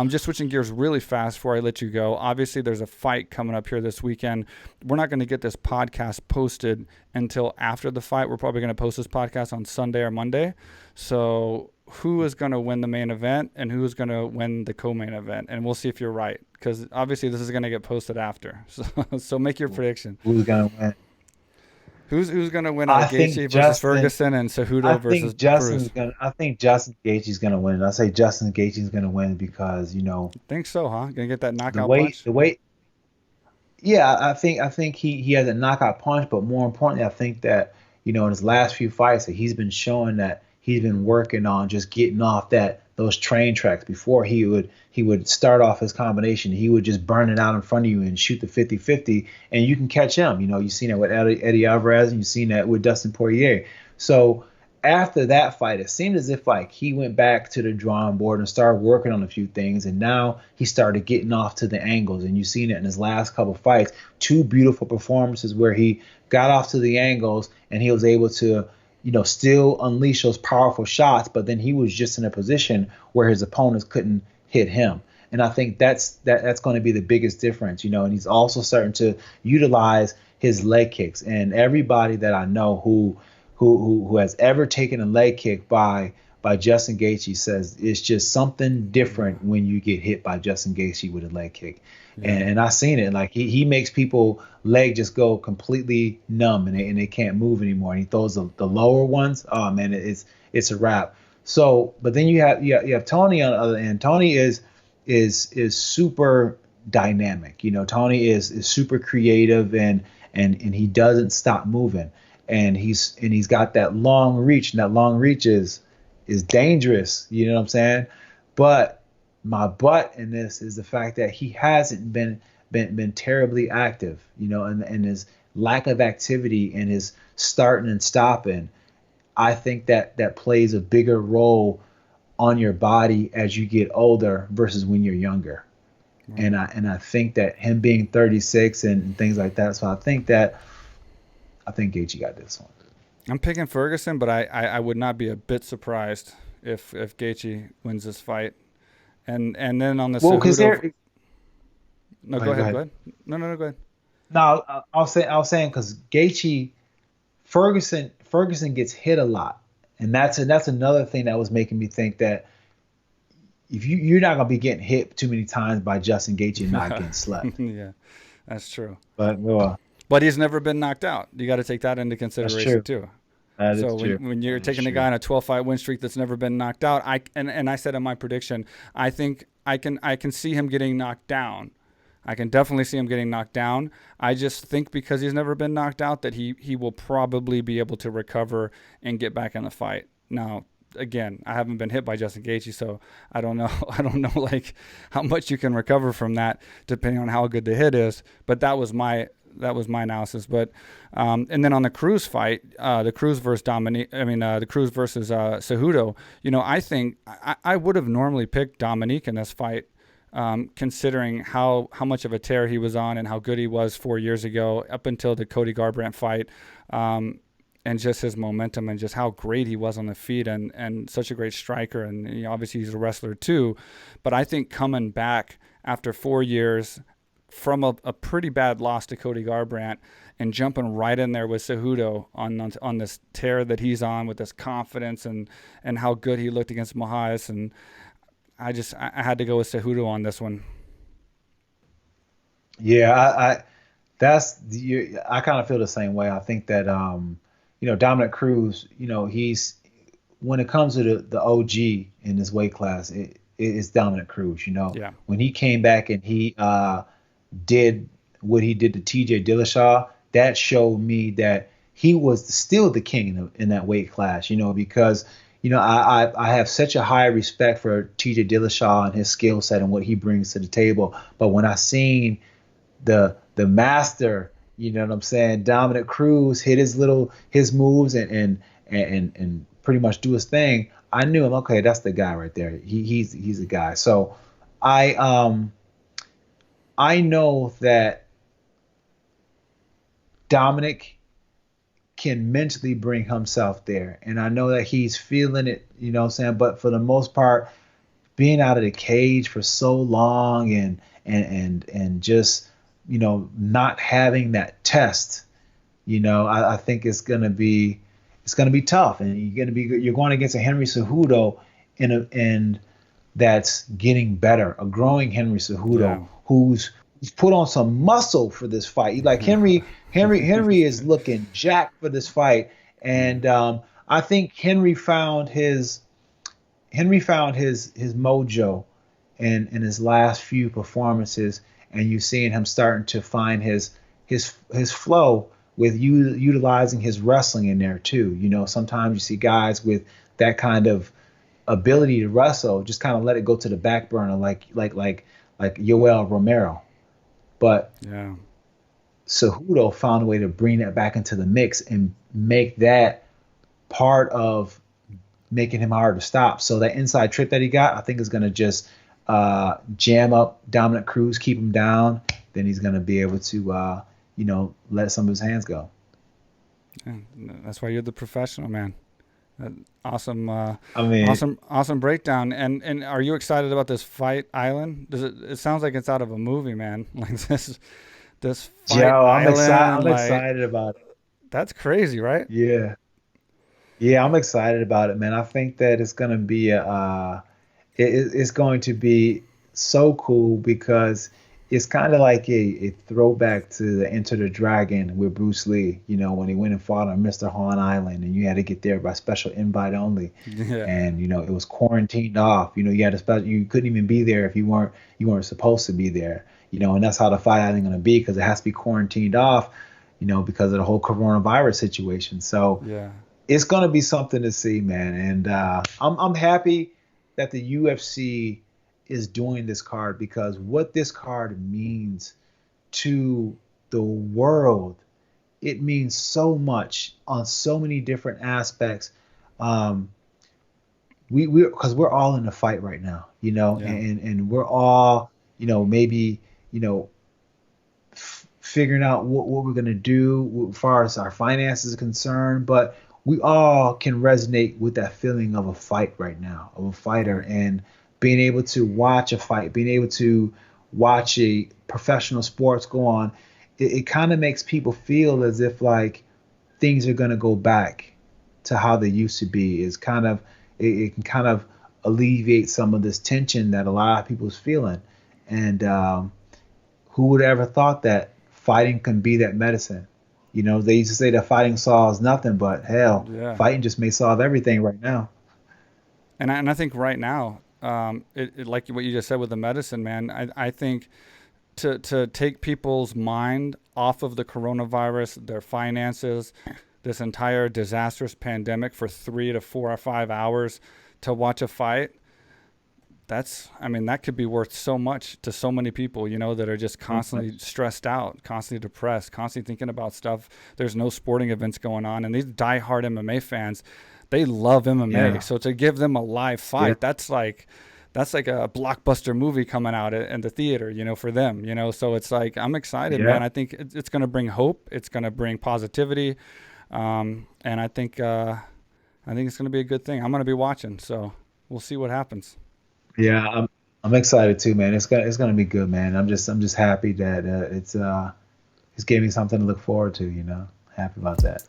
Just switching gears really fast before I let you go. Obviously, there's a fight coming up here this weekend. We're not going to get this podcast posted until after the fight. We're probably going to post this podcast on Sunday or Monday. So who is going to win the main event and who is going to win the co-main event? And we'll see if you're right, because obviously this is going to get posted after. So make your prediction. Who's gonna win? Who's going to win out I of think Gaethje versus Justin. Ferguson and Cejudo versus Cruz? I think Justin Gaethje's gonna win. I say Justin Gaethje's gonna win because Think so, huh? Going to get that the knockout way punch? the way. Yeah, I think he has a knockout punch, but more importantly, I think that in his last few fights that he's been showing that he's been working on just getting off those train tracks. Before he would start off his combination, he would just burn it out in front of you and shoot the 50-50, and you can catch him. You've seen that with Eddie Alvarez, and you've seen that with Dustin Poirier. So after that fight, it seemed as if like he went back to the drawing board and started working on a few things, and now he started getting off to the angles. And you've seen it in his last couple of fights, two beautiful performances where he got off to the angles and he was able to still unleash those powerful shots, but then he was just in a position where his opponents couldn't hit him. And I think that's going to be the biggest difference, and he's also starting to utilize his leg kicks. And everybody that I know who has ever taken a leg kick by Justin Gaethje says it's just something different when you get hit by Justin Gaethje with a leg kick. Yeah. And I've seen it. Like he makes people leg just go completely numb and they can't move anymore. And he throws the lower ones. Oh man, it's a wrap. So, but then you have Tony on the other end. Tony is super dynamic. Tony is super creative and he doesn't stop moving. And he's got that long reach, and that long reach is dangerous. You know what I'm saying? But my butt in this is the fact that he hasn't been terribly active, and his lack of activity and his starting and stopping. I think that plays a bigger role on your body as you get older versus when you're younger. Right. And I think that him being 36 and things like that. So I think Gaethje got this one. I'm picking Ferguson, but I would not be a bit surprised if Gaethje wins this fight. And then on the Cejudo. No, go ahead. No, go ahead. No, I was saying because Gaethje, Ferguson gets hit a lot, and that's another thing that was making me think that if you're not gonna be getting hit too many times by Justin Gaethje and not getting slept. Yeah, that's true. But he's never been knocked out. You got to take that into consideration too. So when you're taking a guy on a 12-fight win streak that's never been knocked out, I said in my prediction, I think I can see him getting knocked down. I can definitely see him getting knocked down. I just think because he's never been knocked out that he will probably be able to recover and get back in the fight. Now, again, I haven't been hit by Justin Gaethje, so I don't know. I don't know like how much you can recover from that, depending on how good the hit is. But that was my analysis. But and then on the Cruz fight, the Cruz versus the Cruz versus Cejudo. I think I would have normally picked Dominique in this fight, considering how much of a tear he was on and how good he was 4 years ago up until the Cody Garbrandt fight. And just his momentum and just how great he was on the feet and such a great striker. And obviously he's a wrestler too. But I think coming back after 4 years from a pretty bad loss to Cody Garbrandt and jumping right in there with Cejudo on this tear that he's on with this confidence and how good he looked against Mahias. And I had to go with Cejudo on this one. Yeah, I kind of feel the same way. I think that Dominic Cruz, he's when it comes to the OG in this weight class, it's Dominic Cruz. Yeah. When he came back and he did what he did to TJ Dillashaw, that showed me that he was still the king in that weight class. Because I have such a high respect for TJ Dillashaw and his skill set and what he brings to the table. But when I seen the master, you know what I'm saying, Dominic Cruz hit his moves and pretty much do his thing, I knew him. Okay, that's the guy right there. He's a guy. So I know that Dominic can mentally bring himself there, and I know that he's feeling it. You know what I'm saying? But for the most part, being out of the cage for so long and just, not having that test, I think it's gonna be tough, and you're going against a Henry Cejudo and that's getting better, a growing Henry Cejudo who's put on some muscle for this fight. Like Henry is looking jacked for this fight, and I think Henry found his mojo in his last few performances, and you're seeing him starting to find his flow with utilizing his wrestling in there too. Sometimes you see guys with that kind of ability to wrestle just kind of let it go to the back burner, like Yoel Romero. But Cejudo found a way to bring that back into the mix and make that part of making him hard to stop. So that inside trip that he got, I think is going to just jam up Dominic Cruz, keep him down. Then he's going to be able to, let some of his hands go. Yeah, that's why you're the professional, man. Awesome. Awesome breakdown. And are you excited about this Fight Island? It sounds like it's out of a movie, man. Like this Fight Island. I'm excited about it. That's crazy, right? Yeah. Yeah, I'm excited about it, man. I think that it's going to be it's going to be so cool because it's kind of like a throwback to the Enter the Dragon with Bruce Lee, when he went and fought on Mr. Han Island, and you had to get there by special invite only. Yeah. And it was quarantined off. You couldn't even be there if you weren't supposed to be there. And that's how the Fight Island going to be, because it has to be quarantined off, because of the whole coronavirus situation. So yeah, it's going to be something to see, man. And I'm happy that the UFC is doing this card, because what this card means to the world, it means so much on so many different aspects. Because we're all in a fight right now, and we're all, maybe, figuring out what we're going to do as far as our finances are concerned, but we all can resonate with that feeling of a fight right now, of a fighter, and being able to watch a fight, being able to watch a professional sports go on, it kind of makes people feel as if like things are going to go back to how they used to be. It can kind of alleviate some of this tension that a lot of people's feeling. And who would ever thought that fighting can be that medicine? They used to say that fighting solves nothing, but hell, fighting just may solve everything right now. And I think right now, it like what you just said with the medicine, man, I think to take people's mind off of the coronavirus, their finances, this entire disastrous pandemic for 3 to 4 or 5 hours to watch a fight, that could be worth so much to so many people, that are just constantly stressed out, constantly depressed, constantly thinking about stuff. There's no sporting events going on, and these diehard MMA fans, they love MMA. Yeah. So to give them a live fight, that's like a blockbuster movie coming out in the theater, for them, So it's like, I'm excited, man. I think it's going to bring hope. It's going to bring positivity. And I think it's going to be a good thing. I'm going to be watching, so we'll see what happens. Yeah, I'm excited too, man. It's gonna be good, man. I'm just happy that it's giving me something to look forward to. Happy about that.